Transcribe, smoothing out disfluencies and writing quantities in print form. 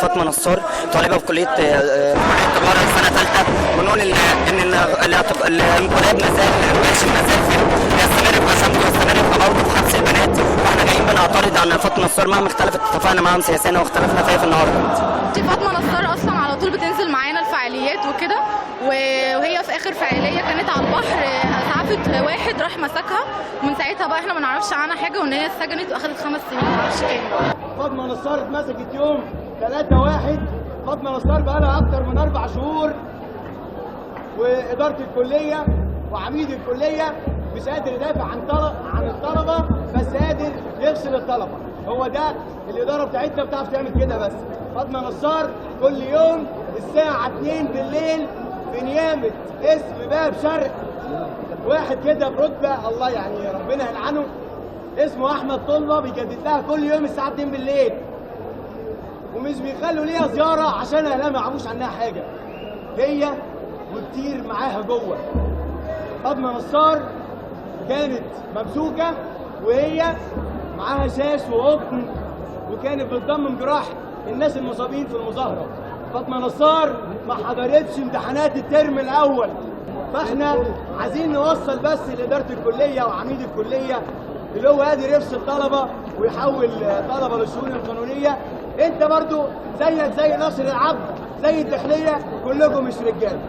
فاطمه نصار، طالبه في كليه تجاره سنه ثالثه. ونقول ان الانقلاب ما زال يستمر في مسامته ويستمر في عوده في حبس البنات، واحنا جايين بنعترض على فاطمه نصار مهما اختلفت. اتفقنا معاهم سياسيا واختلفنا فيها في النهارده. دي فاطمه نصار اصلا على طول بتنزل معانا الفعاليات وكده، وهي في اخر فعاليه كانت على البحر اسعفت واحد راح مسكها، ومن ساعتها بقى احنا ما نعرفش عنها حاجه، وان هي اتسجنت واخدت 5 سنين ما نعرفش كام. فاطمه نصار اتمسكت يوم 3/1. فاطمه نصار بقى لها اكتر من 4 شهور، واداره الكليه وعميد الكليه مش قادر يدافع عن الطلبه، بس قادر يفصل الطلبه. هو ده الاداره بتاعتنا بتعرف تعمل كده. بس فاطمه نصار كل يوم الساعه 2 بالليل في نيامه اسم باب شرق، واحد كده برتبه الله يعني ربنا يلعنه اسمه احمد طلبه بيجدد لها كل يوم الساعه 2 بالليل، ومش بيخلوا ليها زياره عشان اهلها ما يعرفوش عنها حاجه. هي وكتير معاها جوه. فاطمه نصار كانت ممسوكه وهي معاها شاش وقطن، وكانت بتضمن جراح الناس المصابين في المظاهره. فاطمه نصار ما حضرتش امتحانات الترم الاول. فاحنا عايزين نوصل بس لاداره الكليه وعميد الكليه اللي هو قادر يفصل طلبه ويحول طلبه للشؤون القانونيه. انت برضو زيك زي ناصر العبد زي الداخليه، كلكم مش رجاله.